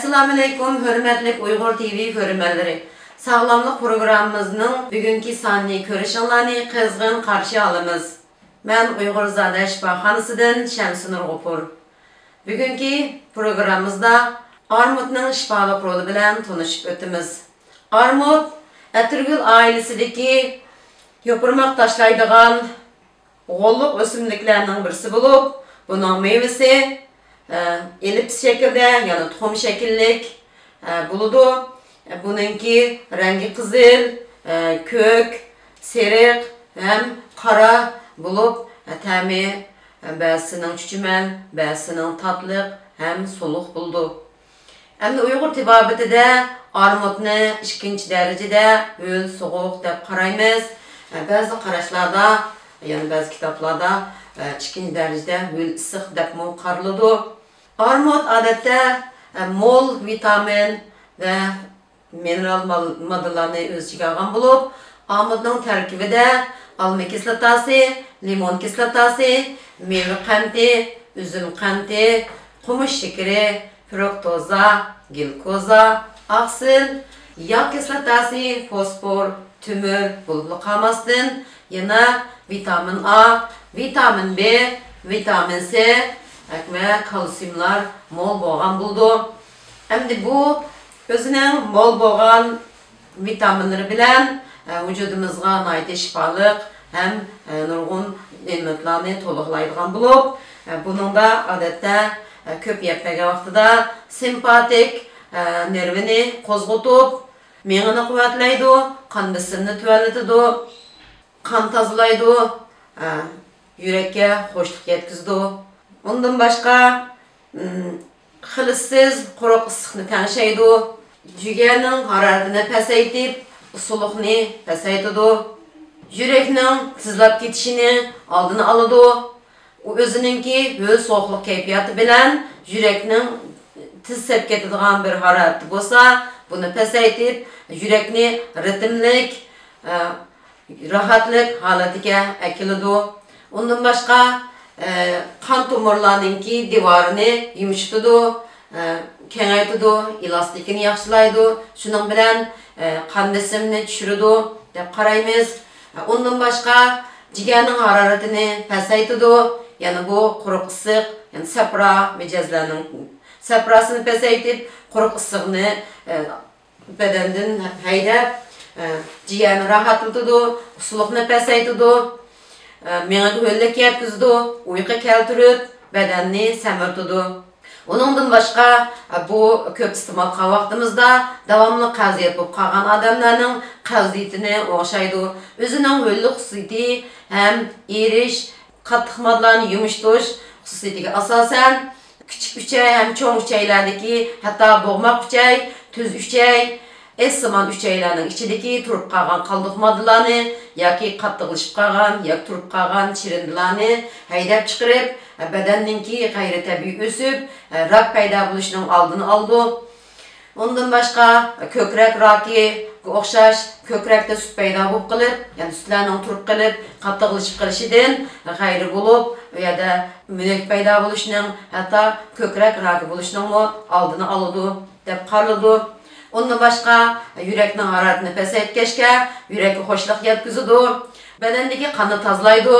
Assalamu alaikum, hürmetlik Uyghur TV hürmetleri. Sağlamlık programımızın bugünkü sanını körüşünlerini kızgın karşı alımız. Ben Uygurzade Şifahanısı'dan Şemsinur Gopur. Bugünkü programımızda armutның şifalık rolü bilen tanışıp ötümüz. Armut, Etirgül ailesideki yopurmak taşlaydıgan oğulluk ösümlüklerinin birisi bulup, bunun meyvesi elips şekilde, yani tohum şekillik buludu. Bununki rengi kızıl, kök, serik hem kara bulup, təmi bəsinin çüçümen, bəsinin tatlık hem soluk buldu. Hem de Uyghur tibabetide armutunu ikinci derecede öl, soğuk dep qaraymiz. Bazı qaraşlarda, yani bazı kitaplarda ikinci derecede öl, ısıq dep qarılıdı. Armut adette mol vitamin ve mineral maddelerni öz içine algan bulup, armutның terkibide alma kislotası, limon kislotası, meyve qanti, üzüm qanti, qumuş şekeri, fruktoza, glikoza, aksil, yağ kislotası, fosfor, tümür bulup kalmasın. Yana vitamin A, vitamin B, vitamin C ve kalsiyumlar mol boğan buldu. Hem de bu özünün mol boğan vitaminleri bilen vücudumuzga nayte şifalık hem nurgun nimetlerini toluqlaydıgan bulup, bunun da adette köp yepmege vaxtıda sempatik nervini kozgutup, miyini kuvvetlaydı, kan besinini tüvelletidi, kan tazalaydı, yürekke hoşluk yetkizdi. Ondan başka xilissiz quruq ısıqni tanışaydı, jügenin hararetini pasaytip, usulukni pasaytidi, yüreknin tizlap ketişini aldını alıdı. O özününki öz soğukluk keyfiyatı bilen yüreknin tiz sep ketadigan bir hararati bolsa, bunu pasaytip yürekni ritimlik, rahatlık halatiga akilidi. Ondan başka kan tomirlarınki divarını yumuşatidi, kengaytidi, elastikini yaxshilaydi. Şunun bilen kan besimini düşüridi dep qaraymiz. Ondan başka jigerning hararatini pasaytidi. Yani bu quruq ısıq, yani sapra mecazlarının saprasını pasaytip, quruq ısığını bedenden haydap, jigerni rahatlatidi, usulukni pasaytidi, miyagi ho'llik yetkizdi, uyqu keltirib, bedenni semirtidi. Onundan başka bu köp istimal qilgan vaqtimizda davamlı qaziyet bo'lib qolgan adamlarning qaziyetini o'xshaydi. O'zining ho'llik xususiyati hem erish, qattiq moddalarni yumuşturuş xususiyatiga asosan küçük üçey hem çoğun üçeylardaki hatta boğmak üçey, tüz üçey, esiman üçeylarning içindeki turib qolgan qaldiq moddalarni yoki qattiqlashib qolgan, yoki turib qolgan chirindilarni haydab chiqarib, bedenninki gayri tabiiy o'sib, rak paydo bo'lishining oldini oldi. Ondan başka kökrek raki o'xshash kökrekte süt paydo bo'lib qilib, yani sütlarning turib qilib, qattiqlashib qilishidan gayri bo'lib, ya da münek paydo bo'lishining, hatto kökrek raki bo'lishining oldini oladi deb qaraladi. Ondan başka yürekning haroratini pasaytgachga yurakka ho'shlik yetkazadi, bedendagi qonni tozalaydi,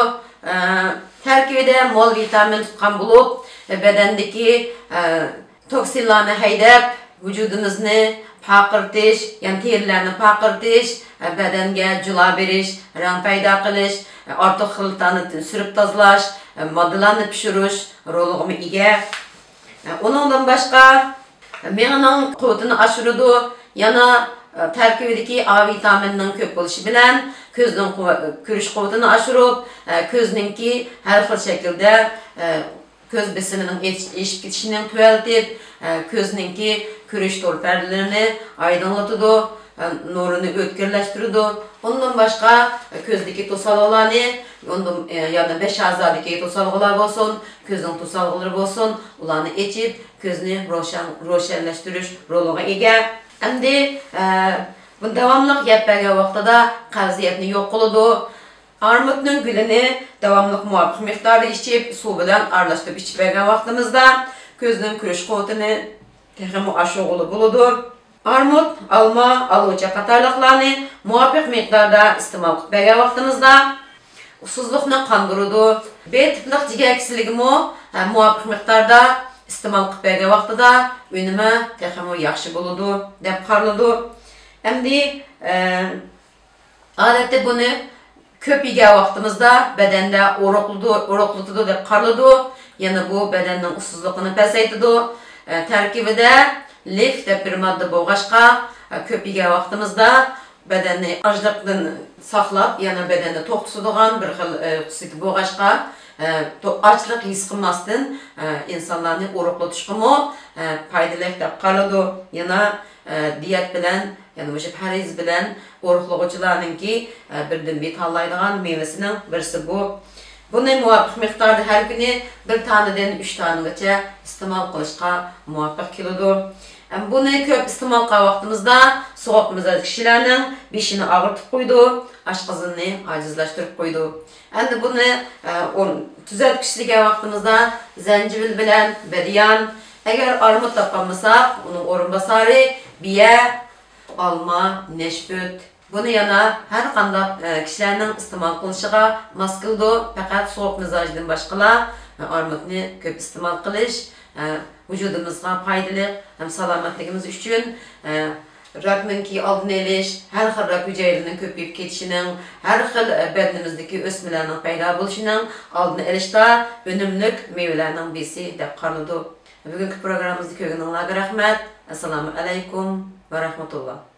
tarkibida mol vitamin tutgan bo'lib, bedendagi toksinlarni haydab, vücudumuzni paqirtish, yani terilarni paqirtish, bedenge jula berish, rang paydo qilish, ortiq xiltani surib tozalash, moddalarni pishirish roliga ega. Ondan başka miyaning quvvatini oshiradi, yana tarkibidagi A vitaminining ko'p bo'lishi bilan ko'zning ko'rish quvvatini oshirib, ko'zningki har xil shaklda ko'z besimining eshib ketishini tuvaltib, ko'zningki ko'rish to'r pardalarini aydınlatadi, nurunu o'tkirlashtiradi. Ondan başka ko'zdagi to'salg'larni, yana 5 a'zodagi to'salg'lar bo'lsin, ko'zning to'salg'lari bo'lsin, ularni echib, ko'zni ro'shanlashtirish roliga ega. Endi bu davamlı yetmegen vaqtida qaziyatni yo'q qiladi. Armutning gülini davamlı muvafiq miqdorda ichib, suv bilan aralashtirib ichib bergan vaqtimizda ko'zning ko'rish quvvatini texmi aşıgılı buludu. Armut, alma, aluca qatarlıqlarını muvafiq miqdarda iste'mol qilib bergan vaqtingizda ussizlikni qandırıdı. B tipliq jigar kasalligimi muvafiq miqdarda iste'mol qilib bergan vaqtida unumi texmi yaxshi bo'ladi deb qaraladi. Endi odatda buni ko'p yegan vaqtimizda badanda o'roqlatadi deb qaraladi. Yana bu badanning ussizligini pasaytadi. Tarkibida lif deb bir modda bo'lg'ashqa ko'p yegan vaqtimizda badanni ochliqdan saqlab, yana badanni to'q tutadigan bir xil xususiyati bo'lg'ashqa ochliq his qilmasdan insonlarni o'roqlatishga foydali deb qaraladi. Yana diyet bilan, yani o'sha pariz bilan o'roqlovchilarningki birdan bir tanlaydigan mevasining birisi bu. Buni muvafiq miqdorda har kuni bir tanadan 3 tanagacha iste'mol qilishga muvaffaq keladi. Buni ko'p iste'mol qilgan vaqtimizda sovuq mizoj kishilarning beshini og'ritib qo'ydi, oshqozonni ojizlashtirib qo'ydi. Endi buni tuzatkichligan vaqtimizda zanjibil bilan badiyan, agar armut topolmasak, uning o'rinbosari biya, olma, neshbut. Buni yana har qanday kishilarning iste'mol qilishiga mos keldi. Faqat sovuq mizojdan boshqalar armutni ko'p iste'mol qilish vücudumuzga foydali hem salomatligimiz uchun rakninki oldini olish, har xil rak hujayralarining ko'payib ketishining, har xil badanimizdagi o'smalarning paydo bo'lishining oldini olishda unumli mevalarning besi deb qaraladi. Bugungi programmamizni ko'rganingizga rahmat. Assalomu alaykum va rahmatulloh.